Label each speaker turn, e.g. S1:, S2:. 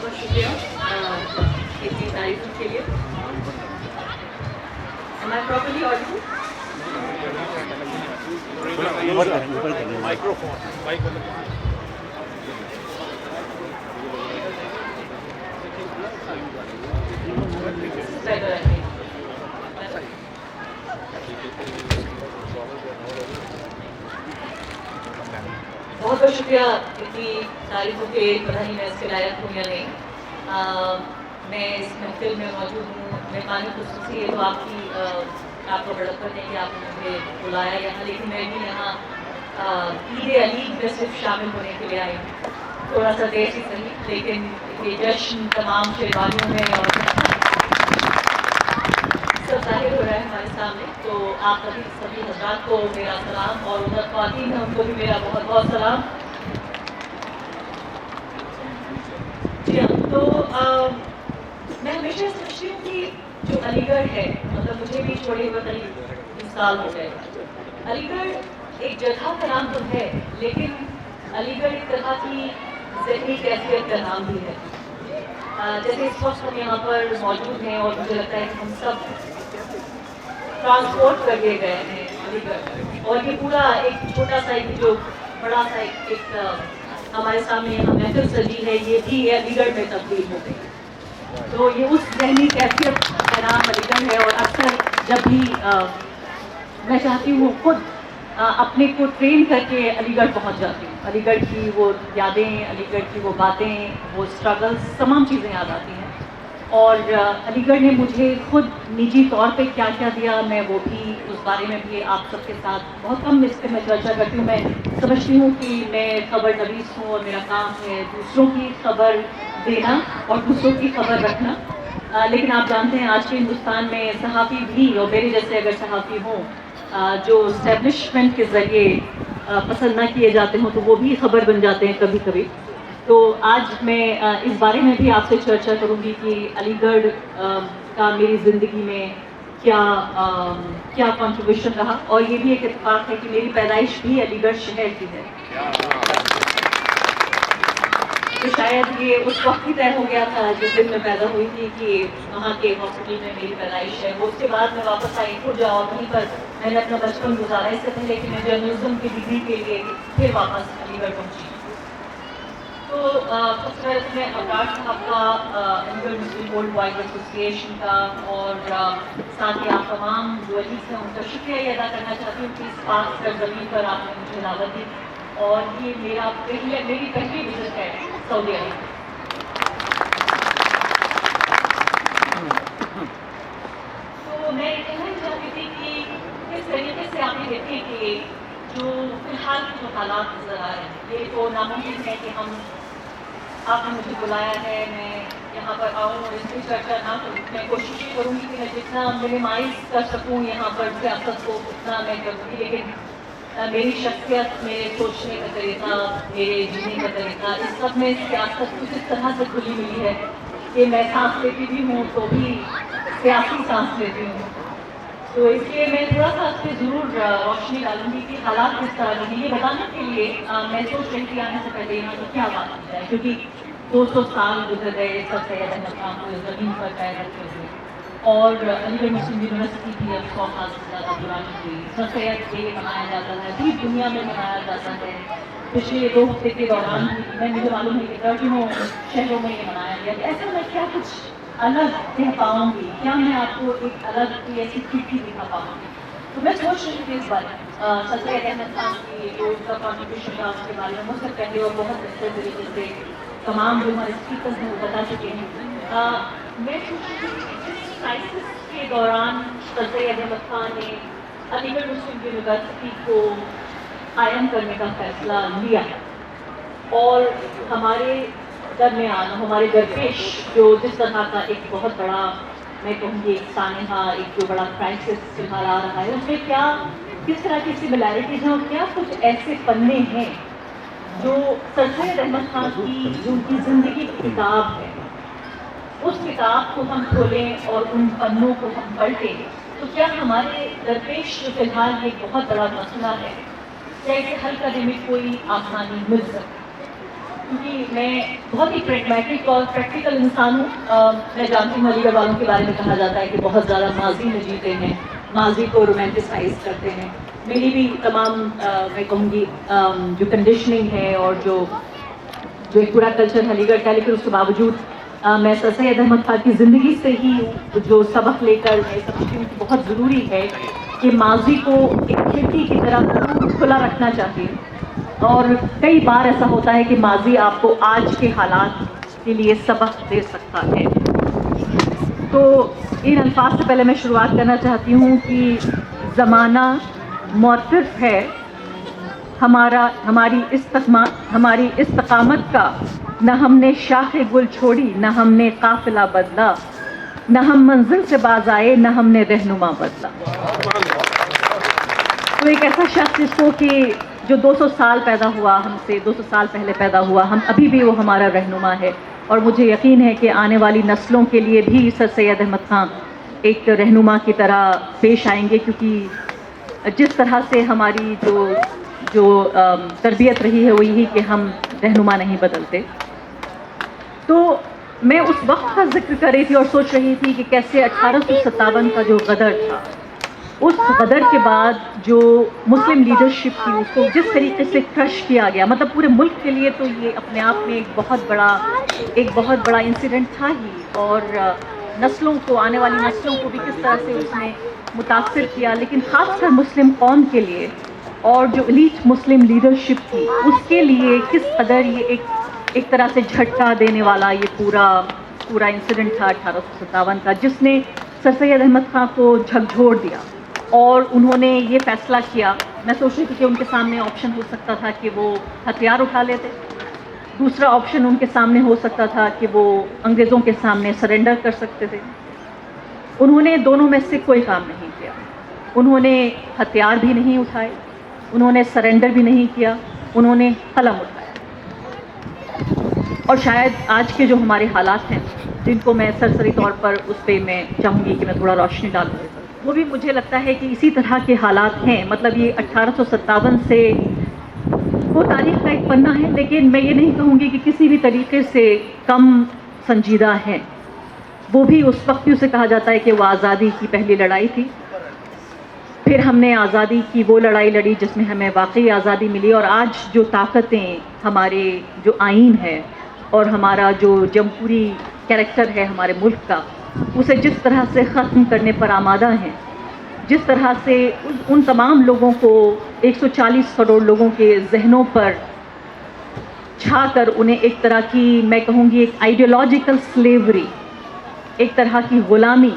S1: بہت شکریہ اتنی تعریفوں کے لیے. Am I properly audible? Better, I think. بہت بہت شکریہ اتنی تعریفوں کے. پتہ نہیں میں اس کے لائق ہوں یا نہیں. میں اس محفل میں موجود ہوں. مہربانی خصوصی ہے تو آپ کو بڑھپن ہے کہ آپ نے مجھے بلایا یہاں, لیکن میں بھی یہاں عید علی میں صرف شامل ہونے کے لیے آئی ہوں. تھوڑا سا دیر سے صحیح, لیکن یہ جشن تمام شہریوں میں اور سب ظاہر ہو رہا ہے ہمارے سامنے. تو آپ سبھی حضرات کو میرا سلام, اور ادھر خواتین ہیں ان کو بھی میرا بہت بہت سلام. جی ہاں, تو میں ہمیشہ سوچتی ہوں کہ جو علی گڑھ ہے, مطلب مجھے بھی چھوڑے ہوئے قریب 20 سال ہو گئے. علی گڑھ ایک جگہ کا نام تو ہے, لیکن علی گڑھ ایک طرح کی ذہنی کیفیت کا نام بھی ہے. جیسے اس وقت ہم یہاں پر موجود ہیں اور مجھے لگتا ہے کہ ہم سب ٹرانسپورٹ کر کے گئے ہیں علی گڑھ, اور یہ پورا ایک چھوٹا سا ایک جو بڑا سا ایک ہمارے سامنے یہاں محفل سجی ہے, یہ بھی علی گڑھ میں تبدیل ہو گئی. تو یہ اس ذہنی کیفیت کا نام علی گڑھ ہے. اور اکثر جب بھی میں چاہتی ہوں خود اپنے کو ٹرین کر کے علی گڑھ پہنچ جاتی ہوں. علی گڑھ کی وہ یادیں, علی گڑھ کی وہ باتیں, وہ اسٹرگلس, تمام چیزیں یاد آتی ہیں. اور علی گڑھ نے مجھے خود نجی طور پہ کیا کیا دیا, میں وہ بھی اس بارے میں بھی آپ سب کے ساتھ بہت کم اس پہ میں چرچا کرتی ہوں. میں سمجھتی ہوں کہ میں خبر نویس ہوں اور میرا کام ہے دوسروں کی خبر دینا اور دوسروں کی خبر رکھنا. لیکن آپ جانتے ہیں آج کے ہندوستان میں صحافی بھی, اور میرے جیسے اگر صحافی ہوں جو اسٹیبلشمنٹ کے ذریعے پسند نہ کیے جاتے ہوں, تو وہ بھی خبر بن جاتے ہیں کبھی کبھی. تو آج میں اس بارے میں بھی آپ سے چرچا کروں گی کہ علی گڑھ کا میری زندگی میں کیا کنٹریبیوشن رہا. اور یہ بھی ایک اتفاق ہے کہ میری پیدائش بھی علی گڑھ شہر کی ہے. تو شاید یہ اس وقت ہی طے ہو گیا تھا جس دن میں پیدا ہوئی تھی کہ وہاں کے ہاسپٹل میں میری پیدائش ہے. وہ اس کے بعد میں واپس آئی خود اور وہیں پر میں نے اپنا بچپن گزارا. اس سے پہلے کہ میں جرنلزم کی ڈگری کے لیے پھر واپس علی گڑھ پہنچی. تو سب سے پہلے میں ابرار صاحب کا, علی گڑھ مسلم ورلڈ وائڈ ایسوسیشن کا, اور ساتھ ہی آپ تمام جو عزیز ہیں ان کا شکریہ یہ ادا کرنا چاہتی ہوں کہ اس پاک سرزمین پر آپ نے مجھے دعوت دی. اور یہ میری پہلی وزٹ ہے سعودی عرب. تو میں یہ کہنا چاہتی تھی کہ کس طریقے سے آپ نے دیکھیں کہ جو فی الحال کے جو حالات نظر آ رہے ہیں, یہ تو ناممکن ہے کہ آپ نے مجھے بلایا ہے, میں یہاں پر آؤں اور اس کی چرچا نہ کروں. میں کوشش کروں گی کہ میں جتنا منیمائز کر سکوں یہاں پر سیاست کو اتنا میں کروں گی. لیکن میری شخصیت, میرے سوچنے کا طریقہ, میرے جینے کا طریقہ, اس سب میں سیاست کچھ اس طرح سے کھلی ملی ہے کہ میں سانس لیتی بھی ہوں تو بھی سیاسی سانس لیتی ہوں. تو اس لیے میں تھوڑا سا اس پہ ضرور روشنی ڈالوں گی کہ حالات کس طرح رہے. یہ بتانے کے لیے میں سوچ رہی تھی آنے سے پہلے یہاں کی کیا بات کی جائے, کیونکہ 200 سال گزر گئے سر سید احمد خان کو زمین پر پیر رکھے ہوئے, اور علی گڑھ مسلم یونیورسٹی بھی اب 100 سال سے زیادہ پرانی ہوئی. سر سید ڈے منایا جاتا ہے, پوری دنیا میں منایا جاتا ہے. پچھلے 2 ہفتے کے دوران مجھے معلوم ہے کہ درجنوں شہروں میں یہ منایا گیا. ایسے میں کیا کچھ الگ کہہ پاؤں گی, کیا میں آپ کو ایک الگ کی ایسی کھڑکی دکھا پاؤں گی. تو میں سوچ رہی تھی اس بارے میں سر سید احمد خان کی جو اس کا کانٹریبیوشن تھا اس کے بارے میں مجھ سے پہلے اور بہت بہتر طریقے سے تمام جو ہمارے اسپیکرز ہیں وہ بتا چکے ہیں. میں سوچ رہی تھی کہ اس کرائسس کے دوران سر سید احمد خان نے علی گڑھ مسلم یونیورسٹی کو قائم کرنے کا فیصلہ لیا, اور ہمارے درمیان ہمارے درپیش جو جس طرح کا ایک بہت بڑا میں کہوں گی ایک سانحہ, ایک جو بڑا کرائسس فی الحال آ رہا ہے, اس میں کس طرح کی سملیرٹیز ہیں, اور کیا کچھ ایسے پنے ہیں جو سر سید احمد خان کی جو ان کی زندگی کی کتاب ہے, اس کتاب کو ہم کھولیں اور ان پنوں کو ہم پلٹیں, تو کیا ہمارے درپیش جو فی الحال یہ بہت بڑا مسئلہ ہے, کیا اسے حل کرنے میں کوئی آسانی مل سکتی. کیونکہ میں بہت ہی پریگمیٹک اور پریکٹیکل انسان ہوں. میں جانتی ہوں علی گڑھ والوں کے بارے میں کہا جاتا ہے کہ بہت زیادہ ماضی میں جیتے ہیں, ماضی کو رومانٹیسائز کرتے ہیں. میری بھی تمام میں کہوں گی جو کنڈیشننگ ہے اور جو ایک پورا کلچر علی گڑھ کا, لیکن اس کے باوجود میں سر سید احمد خان کی زندگی سے ہی جو سبق لے کر میں سمجھتی ہوں کہ بہت ضروری ہے کہ ماضی کو ایک کھڑکی کی طرح ضرور کھلا رکھنا چاہیے. اور کئی بار ایسا ہوتا ہے کہ ماضی آپ کو آج کے حالات کے لیے سبق دے سکتا ہے. تو ان الفاظ سے پہلے میں شروعات کرنا چاہتی ہوں کہ زمانہ معترف ہے ہماری استقامت کا. نہ ہم نے شاخ گل چھوڑی, نہ ہم نے قافلہ بدلا, نہ ہم منزل سے باز آئے, نہ ہم نے رہنما بدلا. تو ایک ایسا شخص جس کو کہ جو 200 سال پیدا ہوا, ہم سے 200 سال پہلے پیدا ہوا, ہم ابھی بھی وہ ہمارا رہنما ہے. اور مجھے یقین ہے کہ آنے والی نسلوں کے لیے بھی سر سید احمد خان ایک رہنما کی طرح پیش آئیں گے, کیونکہ جس طرح سے ہماری جو تربیت رہی ہے وہ یہی کہ ہم رہنما نہیں بدلتے. تو میں اس وقت کا ذکر کر رہی تھی اور سوچ رہی تھی کہ کیسے 1857 کا جو غدر تھا, اس غدر کے بعد جو مسلم لیڈرشپ تھی اس کو جس طریقے سے کرش کیا گیا, مطلب پورے ملک کے لیے تو یہ اپنے آپ میں ایک بہت بڑا انسیڈنٹ تھا ہی, اور نسلوں کو, آنے والی نسلوں کو بھی کس طرح سے اس نے متاثر کیا, لیکن خاص کر مسلم قوم کے لیے اور جو ایلیٹ مسلم لیڈرشپ تھی اس کے لیے کس قدر یہ ایک طرح سے جھٹکا دینے والا یہ پورا انسیڈنٹ تھا 1857 کا, جس نے سر سید احمد خان کو جھکجھوڑ دیا. اور انہوں نے یہ فیصلہ کیا, میں سوچ رہی تھی کہ ان کے سامنے آپشن ہو سکتا تھا کہ وہ ہتھیار اٹھا لیتے, دوسرا آپشن ان کے سامنے ہو سکتا تھا کہ وہ انگریزوں کے سامنے سرنڈر کر سکتے تھے. انہوں نے دونوں میں سے کوئی کام نہیں کیا. انہوں نے ہتھیار بھی نہیں اٹھائے, انہوں نے سرنڈر بھی نہیں کیا, انہوں نے قلم اٹھایا. اور شاید آج کے جو ہمارے حالات ہیں جن کو میں سرسری طور پر اس پہ میں چاہوں گی کہ میں تھوڑا روشنی ڈالوں, وہ بھی مجھے لگتا ہے کہ اسی طرح کے حالات ہیں. مطلب یہ 1857 سے وہ تاریخ کا ایک پنہ ہے, لیکن میں یہ نہیں کہوں گی کہ کسی بھی طریقے سے کم سنجیدہ ہے. وہ بھی اس وقت اسے کہا جاتا ہے کہ وہ آزادی کی پہلی لڑائی تھی. پھر ہم نے آزادی کی وہ لڑائی لڑی جس میں ہمیں واقعی آزادی ملی, اور آج جو طاقتیں ہمارے جو آئین ہے اور ہمارا جو جمہوری کیریکٹر ہے ہمارے ملک کا, اسے جس طرح سے ختم کرنے پر آمادہ ہیں, جس طرح سے ان تمام لوگوں کو 140 کروڑ لوگوں کے ذہنوں پر چھا کر انہیں ایک طرح کی, میں کہوں گی ایک آئیڈیالوجیکل سلیوری, ایک طرح کی غلامی